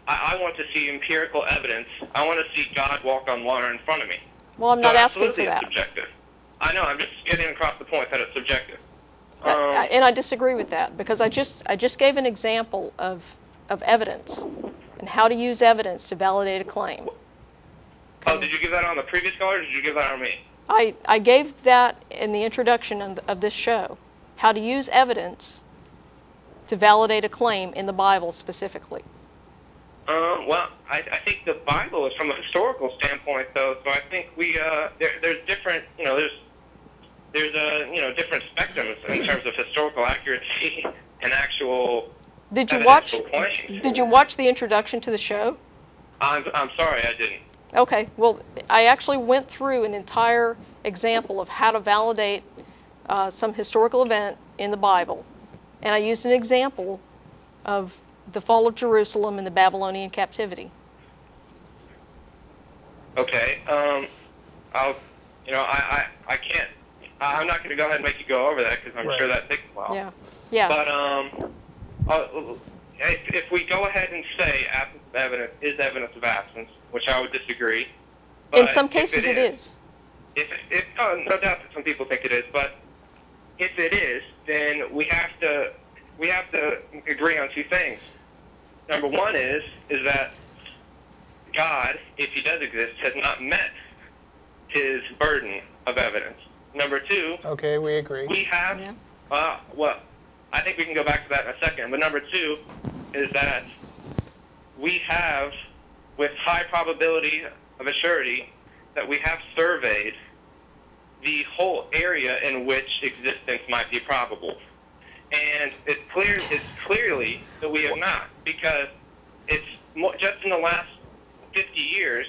I want to see empirical evidence. I want to see God walk on water in front of me. Well, I'm not asking for that. Absolutely, it's subjective. I know, I'm just getting across the point that it's subjective. And I disagree with that, because I just gave an example of evidence and how to use evidence to validate a claim. Oh, did you give that on the previous caller, or did you give that on me? I gave that in the introduction of this show, how to use evidence to validate a claim in the Bible specifically. Well, I think the Bible is from a historical standpoint, though. So I think there's different, there's different spectrums in terms of historical accuracy and actual. Did you watch the introduction to the show? I'm sorry, I didn't. Okay, well, I actually went through an entire example of how to validate some historical event in the Bible, and I used an example of the fall of Jerusalem and the Babylonian captivity. Okay, I can't. I'm not going to go ahead and make you go over that, because I'm sure that takes a while. Yeah. But if we go ahead and say absence of evidence is evidence of absence, which I would disagree. But in some cases, it is. No doubt that some people think it is, but if it is, then we have to agree on two things. Number one is that God, if he does exist, has not met his burden of evidence. Number two. Okay, we agree. We have. Yeah. Well, I think we can go back to that in a second. But number two is that we have, with high probability of a surety, that we have surveyed the whole area in which existence might be probable. And it's clearly that we have not, because it's just in the last 50 years,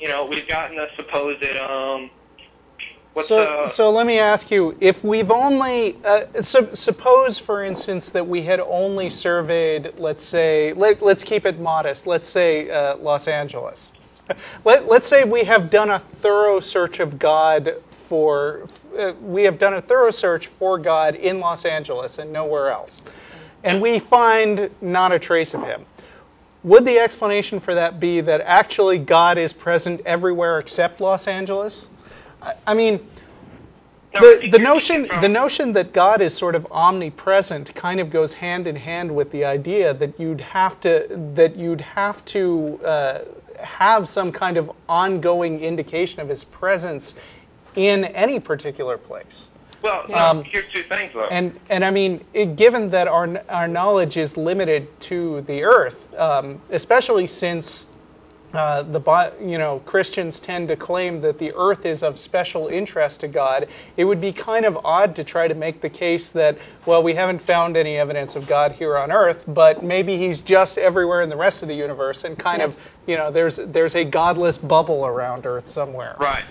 we've gotten a supposed So let me ask you, if we've only, suppose, for instance, that we had only surveyed, let's say, let's keep it modest, let's say Los Angeles. Let's say we have done a thorough search of God we have done a thorough search for God in Los Angeles and nowhere else. And we find not a trace of him. Would the explanation for that be that actually God is present everywhere except Los Angeles? I mean, the notion that God is sort of omnipresent kind of goes hand in hand with the idea that you'd have to have some kind of ongoing indication of his presence in any particular place. Well, here's two things, though. And I mean, given that our knowledge is limited to the earth, especially since Christians tend to claim that the earth is of special interest to God, it would be kind of odd to try to make the case that, well, we haven't found any evidence of God here on earth, but maybe he's just everywhere in the rest of the universe, and kind of, there's a godless bubble around earth somewhere. Right.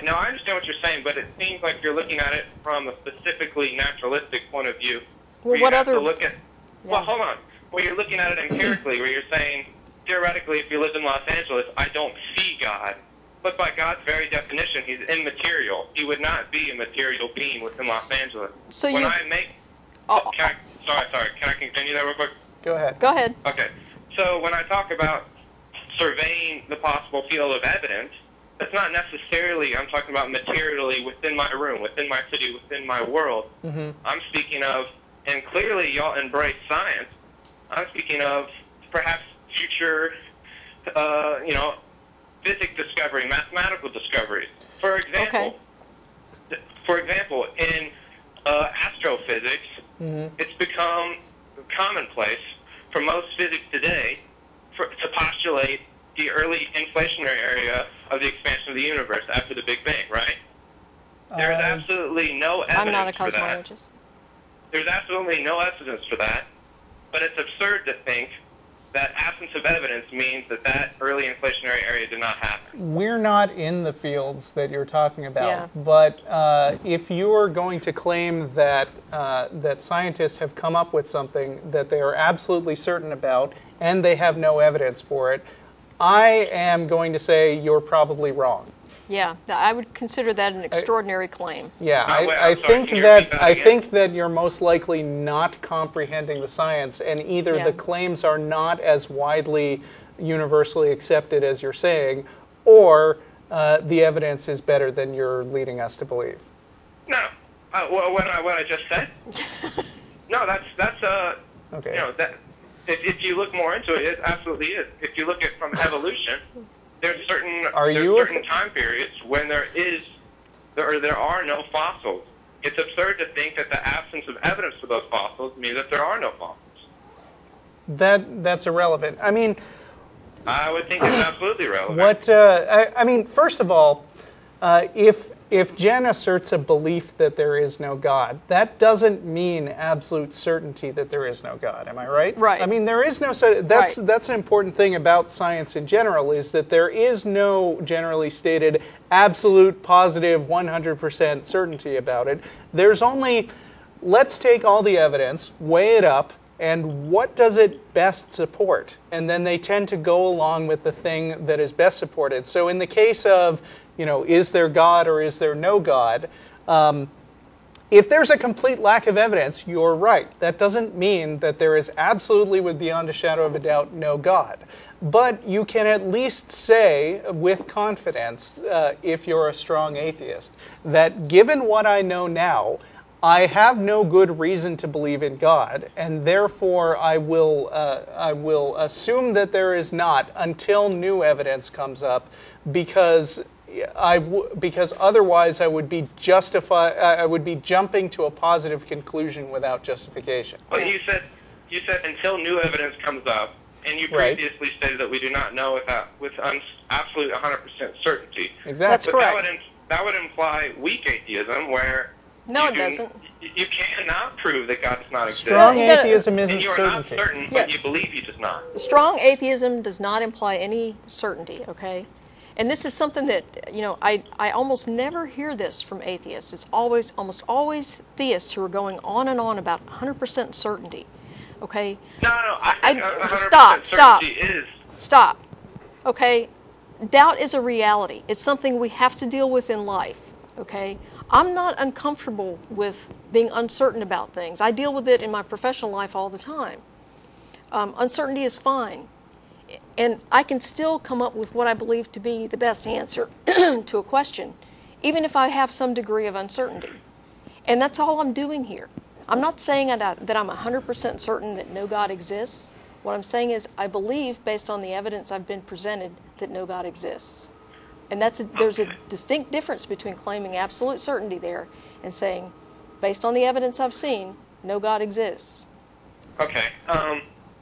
Now, I understand what you're saying, but it seems like you're looking at it from a specifically naturalistic point of view. Well, what other... Well, hold on. Well, you're looking at it empirically, where you're saying, theoretically, if you lived in Los Angeles, I don't see God. But by God's very definition, he's immaterial. He would not be a material being within Los Angeles. So when I make... Sorry. Can I continue that real quick? Go ahead. Go ahead. Okay. So when I talk about surveying the possible field of evidence, that's not necessarily, I'm talking about materially within my room, within my city, within my world. Mm-hmm. I'm speaking of, and clearly y'all embrace science, I'm speaking of perhaps future, physics discovery, mathematical discoveries. For example, Okay. In astrophysics, it's become commonplace for most physics today to postulate the early inflationary area of the expansion of the universe after the Big Bang, right? There's absolutely no evidence I'm not a for that. cosmologist. There's absolutely no evidence for that, but it's absurd to think that absence of evidence means that early inflationary area did not happen. We're not in the fields that you're talking about, Yeah. but if you are going to claim that that scientists have come up with something that they are absolutely certain about and they have no evidence for it, I am going to say you're probably wrong. Yeah, I would consider that an extraordinary claim. Yeah, wait, I I'm sorry, think can you that repeat that again? you're most likely not comprehending the science, and either Yeah. the claims are not as widely universally accepted as you're saying, or the evidence is better than you're leading us to believe. No, what I just said. No, that's Okay. you know, that if you look more into it, it absolutely is. If you look at from evolution, there's certain time periods when there are no fossils. It's absurd to think that the absence of evidence for those fossils means that there are no fossils. That's irrelevant. I mean, I would think it's absolutely relevant. what I mean, first of all, if Jen asserts a belief that there is no God, that doesn't mean absolute certainty that there is no God. Am I right? Right. I mean, there is no. That's an important thing about science in general, is that there is no generally stated absolute, positive, 100% certainty about it. There's only, let's take all the evidence, weigh it up, and what does it best support? And then they tend to go along with the thing that is best supported. So in the case of, is there God or is there no God? If there's a complete lack of evidence, you're right. That doesn't mean that there is absolutely, with beyond a shadow of a doubt, no God. But you can at least say with confidence, if you're a strong atheist, that given what I know now, I have no good reason to believe in God, and therefore I will assume that there is not until new evidence comes up, because otherwise I would be jumping to a positive conclusion without justification. Well, you said until new evidence comes up, and you previously stated that we do not know with absolute 100% certainty. Exactly. That's correct. That would imply weak atheism, where No, it doesn't. You cannot prove that God does not exist. Strong you gotta- atheism And isn't you are certainty. not certain, but you believe he does not. Strong atheism does not imply any certainty, okay? And this is something that, I almost never hear this from atheists. It's almost always theists who are going on and on about 100% certainty, okay? No, I think 100% Stop. certainty is. Stop, okay? Doubt is a reality. It's something we have to deal with in life, okay? I'm not uncomfortable with being uncertain about things. I deal with it in my professional life all the time. Uncertainty is fine. And I can still come up with what I believe to be the best answer to a question, even if I have some degree of uncertainty. And that's all I'm doing here. I'm not saying that I'm 100% certain that no God exists. What I'm saying is I believe, based on the evidence I've been presented, that no God exists. And there's a distinct difference between claiming absolute certainty there and saying, based on the evidence I've seen, no God exists. Okay.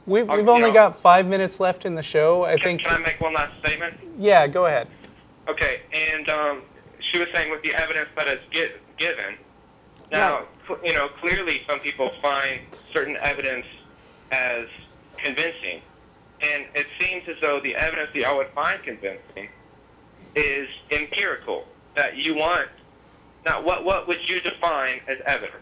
We've only got 5 minutes left in the show. Can I make one last statement? Yeah, go ahead. Okay, and she was saying with the evidence that is given. Now, clearly some people find certain evidence as convincing, and it seems as though the evidence that I would find convincing is empirical. That you want. Now, what would you define as evidence?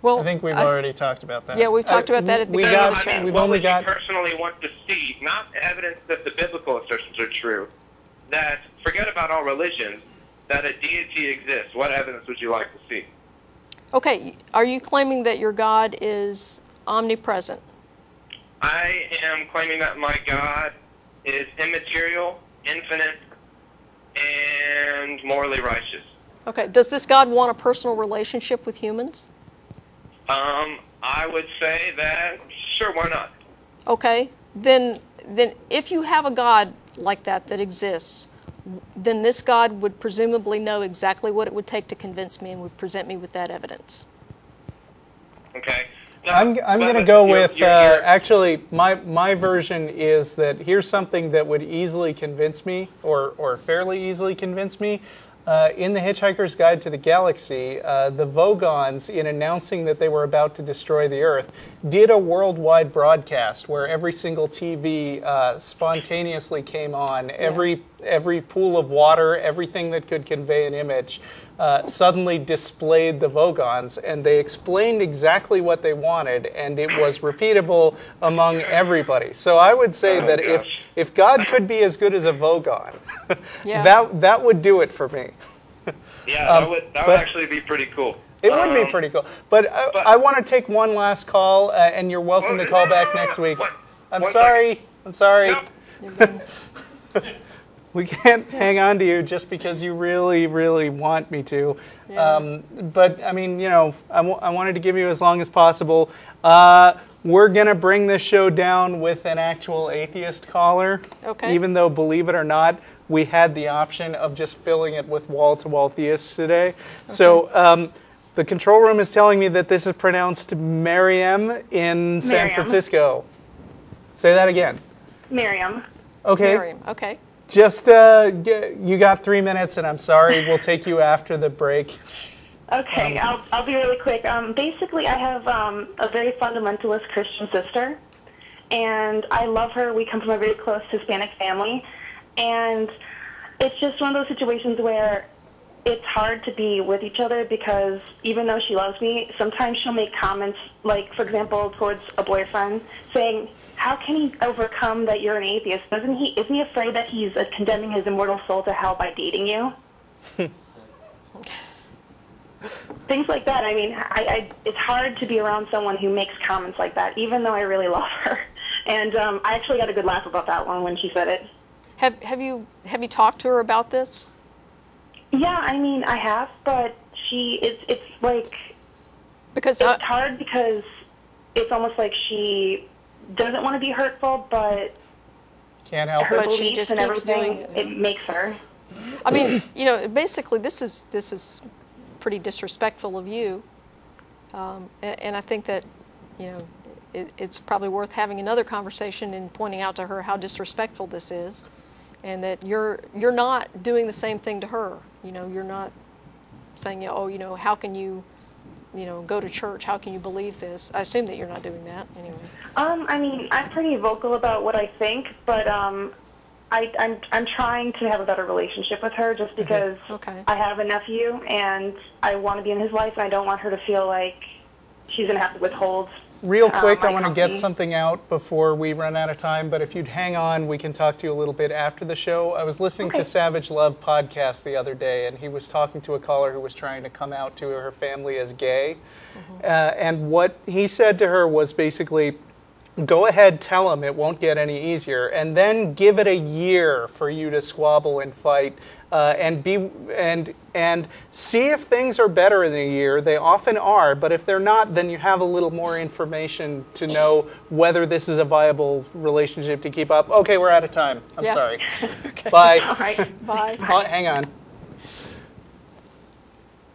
Well, I think we've already talked about that. Yeah, we've talked about that at the beginning of the show. What would you personally want to see? Not evidence that the biblical assertions are true. That, forget about all religions, that a deity exists. What evidence would you like to see? Okay, are you claiming that your God is omnipresent? I am claiming that my God is immaterial, infinite, and morally righteous. Okay, does this God want a personal relationship with humans? I would say that, sure, why not? Okay, then if you have a God like that exists, then this God would presumably know exactly what it would take to convince me and would present me with that evidence. Okay. No, I'm going to go with, actually, my version is that here's something that would easily convince me, or fairly easily convince me. In The Hitchhiker's Guide to the Galaxy, the Vogons, in announcing that they were about to destroy the Earth, did a worldwide broadcast where every single TV spontaneously came on. Yeah. Every pool of water, everything that could convey an image, suddenly displayed the Vogons, and they explained exactly what they wanted, and it was repeatable among everybody. So I would say that if God could be as good as a Vogon, yeah. that would do it for me. Yeah, that would actually be pretty cool. It would be pretty cool. But I want to take one last call, and you're welcome to call back next week. I'm sorry. No. We can't hang on to you just because you really, really want me to. Yeah. But, I mean, you know, I wanted to give you as long as possible. We're going to bring this show down with an actual atheist caller. Okay. Even though, believe it or not, we had the option of just filling it with wall-to-wall theists today. Okay. So the control room is telling me that this is pronounced Miriam in San Francisco. Say that again. Miriam. Okay. Miriam, okay. Just, you got 3 minutes, and I'm sorry, we'll take you after the break. Okay, I'll be really quick. Basically, I have a very fundamentalist Christian sister, and I love her. We come from a very close Hispanic family, and it's just one of those situations where it's hard to be with each other because even though she loves me, sometimes she'll make comments, like, for example, towards a boyfriend, saying, how can he overcome that you're an atheist? Isn't he afraid that he's condemning his immortal soul to hell by dating you? Things like that. I mean, it's hard to be around someone who makes comments like that, even though I really love her. And I actually got a good laugh about that one when she said it. Have you talked to her about this? Yeah, I mean, I have, but it's like, because it's hard because it's almost like she doesn't want to be hurtful, but can't help her it. beliefs she just and keeps everything, doing it makes her. I mean, you know, basically, this is pretty disrespectful of you, and I think that, you know, it's probably worth having another conversation and pointing out to her how disrespectful this is, and that you're not doing the same thing to her. You know, you're not saying, oh, you know, how can you go to church? How can you believe this? I assume that you're not doing that anyway. I mean, I'm pretty vocal about what I think, but I'm trying to have a better relationship with her just because I have a nephew and I want to be in his life and I don't want her to feel like she's going to have to withhold. Real quick, I want to get something out before we run out of time, but if you'd hang on, we can talk to you a little bit after the show. I was listening to Savage Love podcast the other day, and he was talking to a caller who was trying to come out to her family as gay. And what he said to her was basically, go ahead, tell him, it won't get any easier, and then give it a year for you to squabble and fight, and see if things are better in a year. They often are, but if they're not, then you have a little more information to know whether this is a viable relationship to keep up. Okay, we're out of time. I'm sorry. Okay. Bye. All right. Bye. Hang on.